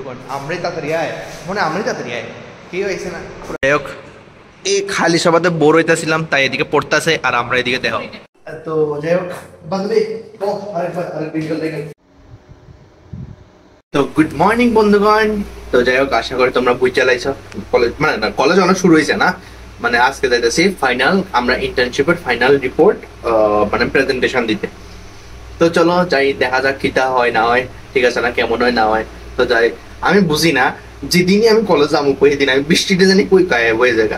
বন্ধুগণ আমরাই তাড়াতাড়ি আয় মানে আমরাই তাড়াতাড়ি আয় কি হয়েছে না যাই হোক এই খালি সভাতে বোর হইতেছিলাম তাই এদিকে পড়তেছে আর আমরা এদিকে দেখো তো যাই হোক বান্ধবী আরেক ভিডিও দেখেন। তো গুড মর্নিং বন্ধুগণ। তো যাই হোক আশা করি তোমরা বুঝ চালাইছো কলেজ মানে না কলেজ অনেক শুরু হয়েছে না মানে আজকে যাইতেছি ফাইনাল আমরা ইন্টার্নশিপের ফাইনাল রিপোর্ট মানে প্রেজেন্টেশন দিতে। তো চলো যাই দেখা যাক কিটা হয় না হয় ঠিক আছে না কেমন হয় না হয়। তো যাই আমি বুঝি না যেদিনই আমি কলেজ যাবো ওই দিন আমি বৃষ্টিটা জানি কই গায়ে হয়ে জায়গা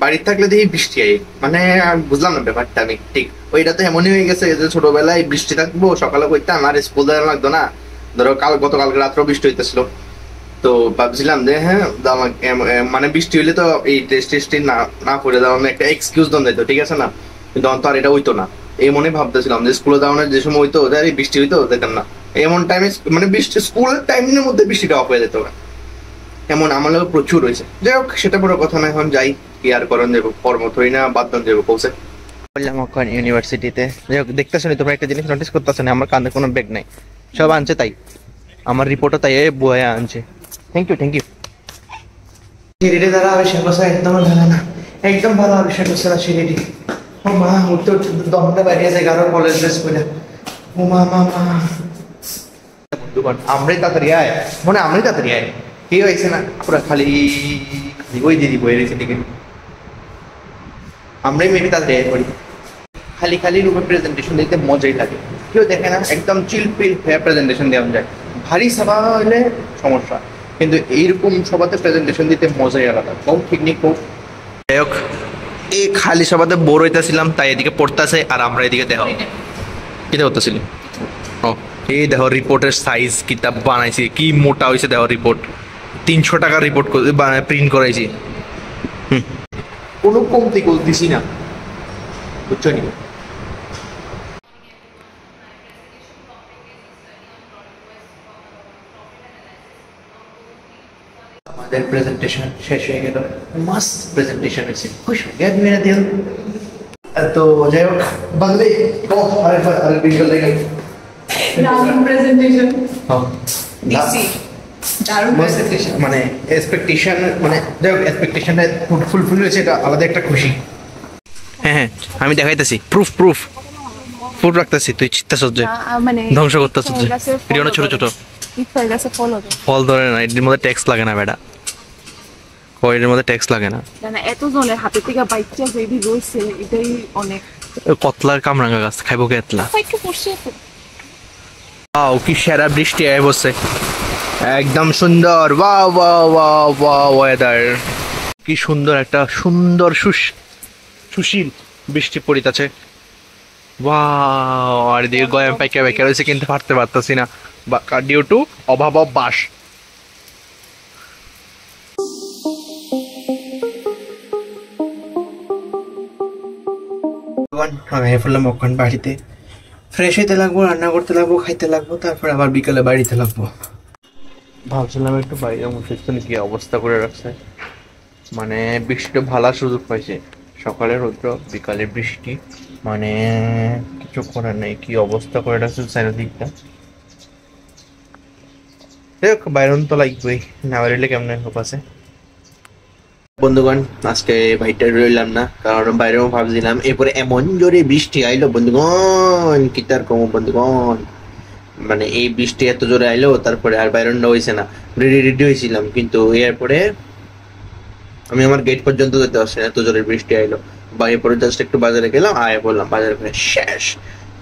বাড়িতে থাকলে দেখি বৃষ্টি আই মানে বুঝলাম না ব্যাপারটা আমি ঠিক ওইটা তো এমনই হয়ে গেছে যে ছোটবেলায় বৃষ্টি থাকবো সকালে কইতাম আর স্কুল যাওয়া লাগতো না ধরো গতকালকে রাত্রেও বৃষ্টি হইতেছিল তো ভাবছিলাম যে হ্যাঁ মানে বৃষ্টি হইলে তো এই টেস্ট না করে দেওয়া একটা এক্সকিউজ দন দিত ঠিক আছে না কিন্তু তো আর এটা হইতো না এই মনে ভাবতেছিলাম যে স্কুলে যাওয়ানোর যে সময় হইতো এই বৃষ্টি হইতো দেখেন না এমন টাইমে মানে বৃষ্টি স্কুলের টাইমের মধ্যে বৃষ্টিটা অফ হয়ে যেত না এমন আমার লোক প্রচুর হয়েছে। যাই হোক সেটা বড় কথা না এখন যাই কি আর করণ যাবো কর্ম থই না বাদ দান যাবো পৌঁছে বললাম এখন ইউনিভার্সিটিতে। যাই হোক দেখতেছো না তোমরা একটা জিনিস নোটিস করতেছো না আমার কাঁধে কোনো ব্যাগ নাই সব আনছে তাই আমার রিপোর্টও তাই বয়ে আনছে। থ্যাংক ইউ সিঁড়িটি দ্বারা আবিষ্কার করছে একদম ভালো না একদম ভালো আবিষ্কার করছে না সিঁড়িটি। ও মা উঠতে উঠতে দমটা বাইরে যায় কারো কলেজ ড্রেস করে ও মা বন্ধুগণ আমরাই তাড়াতাড়ি আয় মানে আমরাই তাড়াতাড়ি আয় কি হয়েছে না পুরো খালি ওই দিদি বয়ে রয়েছে দিকে আমরাই মেবি তাড়াতাড়ি আয় করি খালি রুমে প্রেজেন্টেশন দিতে মজাই লাগে কেউ দেখে না একদম চিলপিল হয়ে প্রেজেন্টেশন দেওয়া যায় ভারী সভা হলে সমস্যা কিন্তু এইরকম সভাতে প্রেজেন্টেশন দিতে মজাই আলাদা কম ঠিক নেই কম। যাই হোক এই খালি সভাতে বোর হইতেছিলাম তাই এদিকে পড়তেছে আর আমরা এদিকে দেখো কিতা করতেছিল ও এই দেখো রিপোর্টের সাইজ কিতাব বানাইছি কি মোটা হয়েছে দেখো রিপোর্ট 300 টাকা রিপোর্ট প্রিন্ট করাইছি কোনো কমতি দিছি না বুঝছো নি। আমাদের প্রেজেন্টেশন শেষ হয়ে গেল মাস্ট প্রেজেন্টেশন হয়েছে খুশি গেট মেরে দিল। তো যাই হোক বাংলা আরেক ভিডিও দেখেন প্রেজেন্টেশন ডিসি দারুণ প্রেজেন্টেশন মানে এক্সপেকটেশন মানে যাই হোক এক্সপেকটেশনটা ফুলফিল হয়েছে এটা আলাদা একটা খুশি। হ্যাঁ আমি দেখাইতেছি প্রুফ রাখতেছি তুই চিত্তা সহ্য মানে ধ্বংস করতেছ ভিডিও ছোট ফল ধরে না এর মধ্যে ট্যাক্স লাগে না বেটা এর মধ্যে ট্যাক্স লাগে না এত জনের হাতে থেকে বাইকটা যেই রয়েছে এটাই অনেক কতলার কামরাঙ্গা গাছ খাইবো কেতলা ওয়াও কি সেরা বৃষ্টি আয় বসে একদম সুন্দর ওয়েদার কি সুন্দর একটা সুন্দর সুশীল বৃষ্টি পড়িতেছে ওয়াও আর এদিকে গয়াম পাইকা রয়েছে কিন্তু পারতে পারতেছি না ডিউ টু অভাব অফ বাস। আমি ফেললাম ওখান বাড়িতে ফ্রেশ হইতে লাগবো রান্না করতে লাগবো খাইতে লাগবো তারপর আবার বিকালে বাড়িতে লাগবো। ভাবছিলাম একটু বাইরে মুসিস্তান কি অবস্থা করে রাখছে মানে বৃষ্টিটা ভালো সুযোগ পাইছে সকালে রৌদ্র বিকালে বৃষ্টি মানে কিছু করার নেই কি অবস্থা করে রাখছে চারিদিকটা। দেখ বাইরন তো লাগবেই না বেরোলে কেমন পাশে। বন্ধুগণ আজকে ভাইটা রইলাম না কারণ বাইরেও ভাবছিলাম এরপরে এমন জোরে বৃষ্টি আইলো বন্ধুগণ কি তার কম বন্ধুগণ মানে এই বৃষ্টি এত জোরে আইলো তারপরে আর বাইরনটা হয়েছে না রেডি হয়েছিলাম কিন্তু এরপরে আমি আমার গেট পর্যন্ত যেতে পারছি না এত জোরে বৃষ্টি আইলো বা এরপরে জাস্ট একটু বাজারে গেলাম বললাম বাজারে শেষ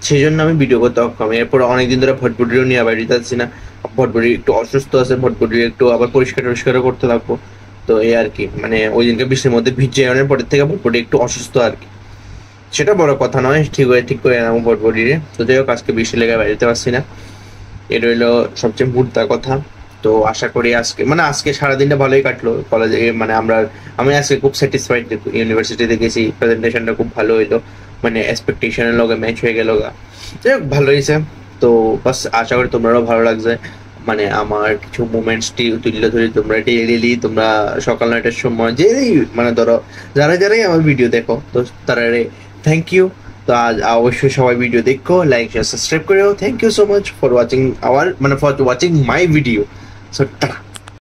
সেই জন্য আমি ভিডিও করতে অক্ষম। এরপর অনেকদিন ধরে ভটভটিও নিয়ে বাড়িতে যাচ্ছি না ভটভটি একটু অসুস্থ আছে ভটভটি একটু আবার পরিষ্কার করতে লাগবো তো এই আর কি মানে ওই দিনকে বৃষ্টির মধ্যে ভিজে আনার পরের থেকে ভটভটি একটু অসুস্থ আর কি সেটা বড় কথা নয় ঠিক করে আনাবো ভটভটিরে। তো যাই হোক আজকে বৃষ্টি লেগে বাড়িতে পারছি না এটা হইলো সবচেয়ে মুদ্রা কথা। তো আশা করি আজকে সারাদিনটা ভালোই কাটলো কলেজে মানে আমি আজকে খুব স্যাটিসফাইড ইউনিভার্সিটিতে গেছি প্রেজেন্টেশনটা খুব ভালো হইলো মানে এক্সপেকটেশনের লগে ম্যাচ হয়ে গেল যাই হোক ভালো হয়েছে। তো বাস আশা করি তোমরাও ভালো লাগছে মানে আমার কিছু মুভমেন্টস তুলে ধরি তোমরা ডেইলি তোমরা সকাল 9টার সময় যেই মানে ধরো যারাই আমার ভিডিও দেখো তো তারা থ্যাংক ইউ। তো আজ অবশ্যই সবাই ভিডিও দেখো লাইক শেয়ার সাবস্ক্রাইব করো। Thank you so much for watching my video. So